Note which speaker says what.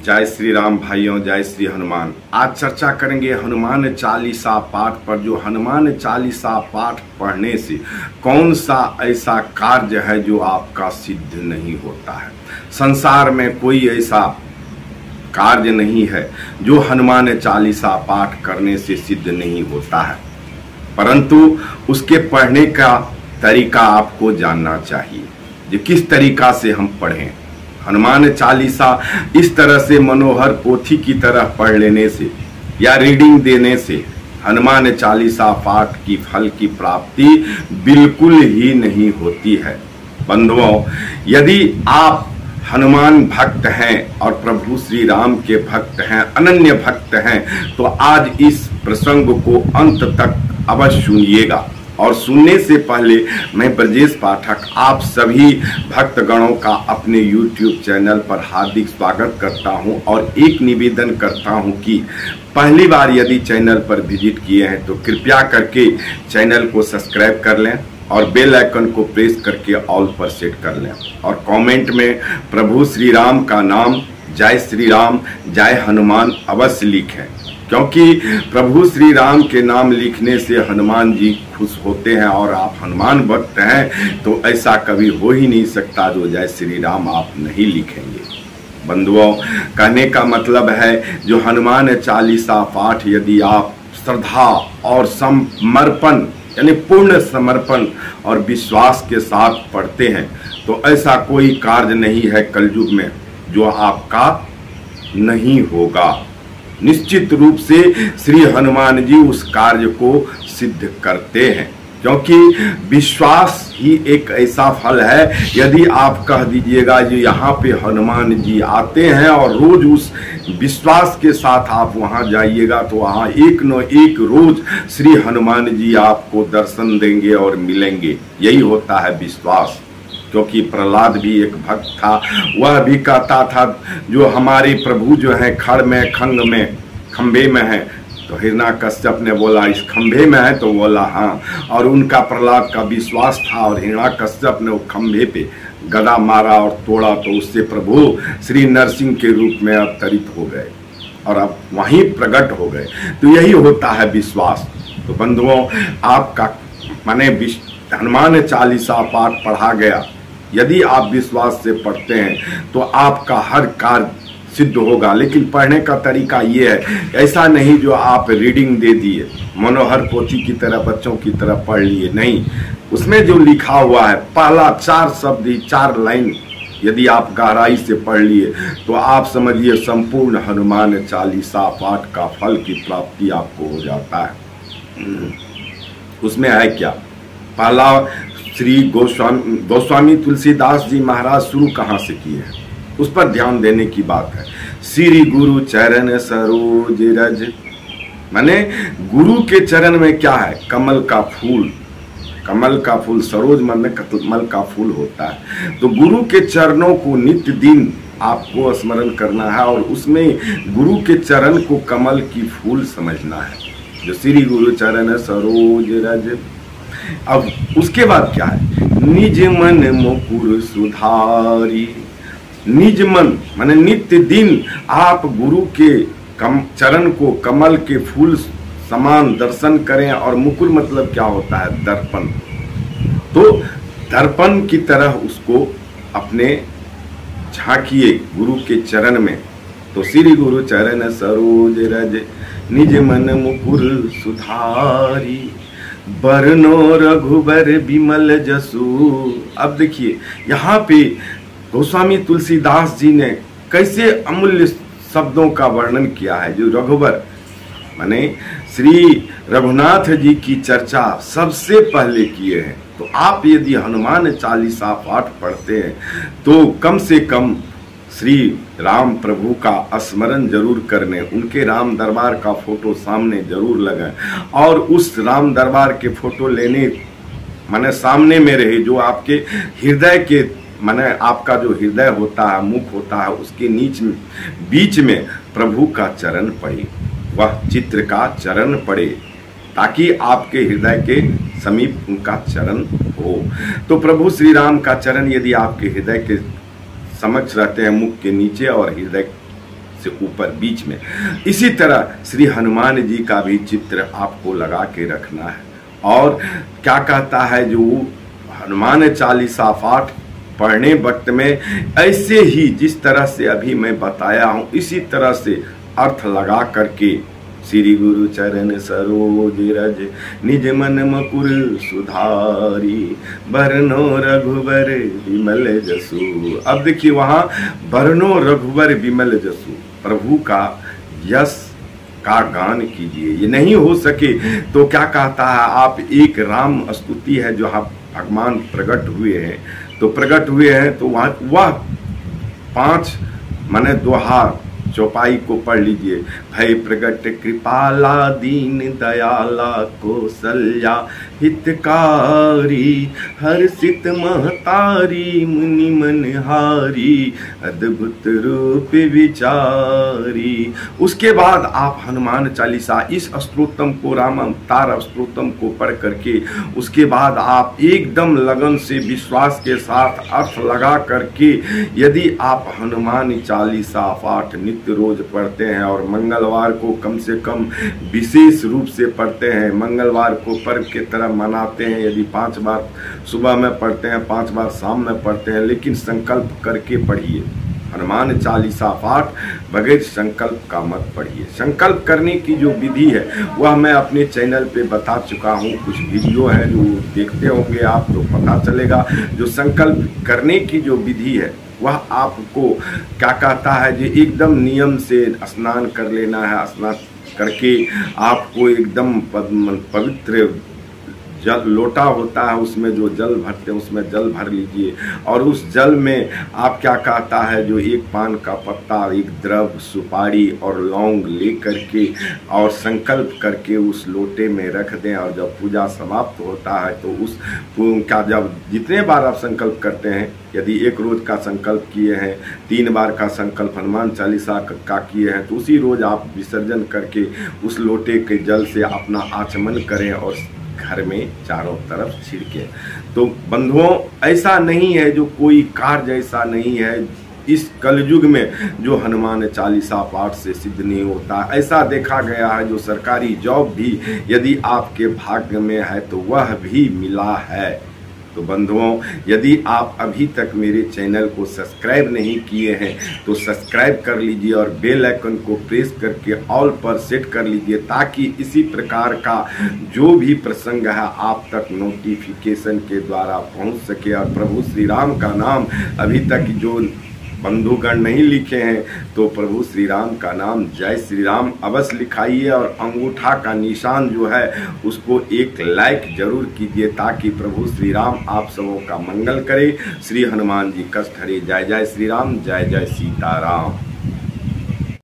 Speaker 1: जय श्री राम भाइयों, जय श्री हनुमान। आज चर्चा करेंगे हनुमान चालीसा पाठ पर। जो हनुमान चालीसा पाठ पढ़ने से कौन सा ऐसा कार्य है जो आपका सिद्ध नहीं होता है। संसार में कोई ऐसा कार्य नहीं है जो हनुमान चालीसा पाठ करने से सिद्ध नहीं होता है, परंतु उसके पढ़ने का तरीका आपको जानना चाहिए। ये किस तरीका से हम पढ़ें। हनुमान चालीसा इस तरह से मनोहर पोथी की तरह पढ़ लेने से या रीडिंग देने से हनुमान चालीसा पाठ की फल की प्राप्ति बिल्कुल ही नहीं होती है। बंधुओं, यदि आप हनुमान भक्त हैं और प्रभु श्री राम के भक्त हैं, अनन्य भक्त हैं, तो आज इस प्रसंग को अंत तक अवश्य सुनिएगा। और सुनने से पहले मैं ब्रजेश पाठक आप सभी भक्तगणों का अपने YouTube चैनल पर हार्दिक स्वागत करता हूं और एक निवेदन करता हूं कि पहली बार यदि चैनल पर विजिट किए हैं तो कृपया करके चैनल को सब्सक्राइब कर लें और बेल आइकन को प्रेस करके ऑल पर सेट कर लें और कमेंट में प्रभु श्री राम का नाम, जय श्री राम, जय हनुमान अवश्य लिखें, क्योंकि प्रभु श्री राम के नाम लिखने से हनुमान जी खुश होते हैं। और आप हनुमान भक्त हैं तो ऐसा कभी हो ही नहीं सकता जो जय श्री राम आप नहीं लिखेंगे। बंधुओं, कहने का मतलब है जो हनुमान चालीसा पाठ यदि आप श्रद्धा और समर्पण यानी पूर्ण समर्पण और विश्वास के साथ पढ़ते हैं तो ऐसा कोई कार्य नहीं है कलयुग में जो आपका नहीं होगा। निश्चित रूप से श्री हनुमान जी उस कार्य को सिद्ध करते हैं, क्योंकि विश्वास ही एक ऐसा फल है। यदि आप कह दीजिएगा जो यहाँ पे हनुमान जी आते हैं और रोज उस विश्वास के साथ आप वहाँ जाइएगा तो वहाँ एक न एक रोज श्री हनुमान जी आपको दर्शन देंगे और मिलेंगे। यही होता है विश्वास। क्योंकि प्रहलाद भी एक भक्त था, वह भी कहता था जो हमारे प्रभु जो है खड़ में खंभे में है, तो हिरण्याकश्यप ने बोला इस खंभे में है, तो बोला हाँ। और उनका प्रहलाद का विश्वास था और हिरण्याकश्यप ने वो खंभे पे गदा मारा और तोड़ा, तो उससे प्रभु श्री नरसिंह के रूप में अवतरित हो गए और अब वहीं प्रकट हो गए। तो यही होता है विश्वास। तो बंधुओं, आपका माने हनुमान चालीसा पाठ पढ़ा गया, यदि आप विश्वास से पढ़ते हैं तो आपका हर कार्य सिद्ध होगा। लेकिन पढ़ने का तरीका ये है, ऐसा नहीं जो आप रीडिंग दे दिए मनोहर पोथी की तरह बच्चों की तरह पढ़ लिए, नहीं। उसमें जो लिखा हुआ है पहला 4 शब्द ही 4 लाइन यदि आप गहराई से पढ़ लिए तो आप समझिए संपूर्ण हनुमान चालीसा पाठ का फल की प्राप्ति आपको हो जाता है। उसमें है क्या? पहला श्री गोस्वामी तुलसीदास जी महाराज शुरू कहाँ से किए हैं उस पर ध्यान देने की बात है। श्री गुरु चरण सरोज रज, माने गुरु के चरण में क्या है? कमल का फूल। कमल का फूल, सरोज मन में कमल का फूल होता है। तो गुरु के चरणों को नित्य दिन आपको स्मरण करना है और उसमें गुरु के चरण को कमल की फूल समझना है, जो श्री गुरु चरण सरोज रज। अब उसके बाद क्या है? निज मन मुकुर सुधारी। निज मन माने नित्य दिन आप गुरु के चरण को कमल के फूल समान दर्शन करें। और मुकुर मतलब क्या होता है? दर्पण। तो दर्पण की तरह उसको अपने झांकिए गुरु के चरण में। तो श्री गुरु चरण सरोज रज, निज मन मुकुर सुधारी, बरनो रघुबर विमल जसु। अब देखिए यहाँ पे गोस्वामी तुलसीदास जी ने कैसे अमूल्य शब्दों का वर्णन किया है। जो रघुबर माने श्री रघुनाथ जी की चर्चा सबसे पहले किए हैं। तो आप यदि हनुमान चालीसा पाठ पढ़ते हैं तो कम से कम श्री राम प्रभु का स्मरण जरूर करने, उनके राम दरबार का फोटो सामने जरूर लगाएं और उस राम दरबार के फोटो लेने माने सामने में रहे, जो आपके हृदय के माने आपका जो हृदय होता है, मुख होता है, उसके बीच में प्रभु का चरण पड़े, वह चित्र का चरण पड़े, ताकि आपके हृदय के समीप उनका चरण हो। तो प्रभु श्री राम का चरण यदि आपके हृदय के समक्ष रहते हैं, मुख के नीचे और हृदय से ऊपर बीच में। इसी तरह श्री हनुमान जी का भी चित्र आपको लगा के रखना है। और क्या कहता है, जो हनुमान चालीसा पाठ पढ़ने वक्त में ऐसे ही जिस तरह से अभी मैं बताया हूँ इसी तरह से अर्थ लगा करके श्री गुरु चरण सरोज रज निज मन मकुर सुधारी बरनो रघुबर विमल जसु। अब देखिए वहां बरनो रघुबर विमल जसु, प्रभु का यश का गान कीजिए। ये नहीं हो सके तो क्या कहता है, आप एक राम स्तुति है जो आप भगवान प्रकट हुए हैं, तो प्रकट हुए हैं तो वह 5 माने दोहा चौपाई को पढ़ लीजिए। भय प्रगट कृपाला दीन दयाला कौशल्या हितकारी हर्षित महतारी मुनि मनहारी अद्भुत रूप विचारी। उसके बाद आप हनुमान चालीसा इस स्तोत्रम को, राम अवतार स्तोत्रम को पढ़ करके उसके बाद आप एकदम लगन से विश्वास के साथ अर्थ लगा करके यदि आप हनुमान चालीसा पाठ नित्य रोज पढ़ते हैं और मंगलवार को कम से कम विशेष रूप से पढ़ते हैं, मंगलवार को पर्व के तरह मनाते हैं, यदि 5 बार सुबह में पढ़ते हैं 5 बार शाम में पढ़ते हैं, लेकिन संकल्प करके पढ़िए। हनुमान चालीसा पाठ बगैर संकल्प का मत पढ़िए। संकल्प करने की जो विधि है वह मैं अपने चैनल पे बता चुका हूँ, कुछ वीडियो है जो देखते होंगे आप तो पता चलेगा। जो संकल्प करने की जो विधि है वह आपको क्या कहता है, जो एकदम नियम से स्नान कर लेना है। स्नान करके आपको एकदम पवित्र जल लोटा होता है, उसमें जो जल भरते हैं उसमें जल भर लीजिए और उस जल में आप क्या कहता है, जो 1 पान का पत्ता, 1 द्रव, सुपारी और लौंग ले करके और संकल्प करके उस लोटे में रख दें। और जब पूजा समाप्त होता है तो उस का जब जितने बार आप संकल्प करते हैं, यदि 1 रोज का संकल्प किए हैं, 3 बार का संकल्प हनुमान चालीसा का किए हैं, तो उसी रोज आप विसर्जन करके उस लोटे के जल से अपना आचमन करें और घर में चारों तरफ छिड़के। तो बंधुओं, ऐसा नहीं है, जो कोई कार्य ऐसा नहीं है इस कलयुग में जो हनुमान चालीसा पाठ से सिद्ध नहीं होता। ऐसा देखा गया है जो सरकारी जॉब भी यदि आपके भाग्य में है तो वह भी मिला है। तो बंधुओं, यदि आप अभी तक मेरे चैनल को सब्सक्राइब नहीं किए हैं तो सब्सक्राइब कर लीजिए और बेल आइकन को प्रेस करके ऑल पर सेट कर लीजिए, ताकि इसी प्रकार का जो भी प्रसंग है आप तक नोटिफिकेशन के द्वारा पहुंच सके। और प्रभु श्री राम का नाम अभी तक जो बंधुगण नहीं लिखे हैं तो प्रभु श्री राम का नाम जय श्री राम अवश्य लिखाइए और अंगूठा का निशान जो है उसको 1 लाइक जरूर कीजिए, ताकि प्रभु श्री राम आप सबों का मंगल करे। श्री हनुमान जी कष्ट हरे। जय जय श्री राम, जय जय सीताराम।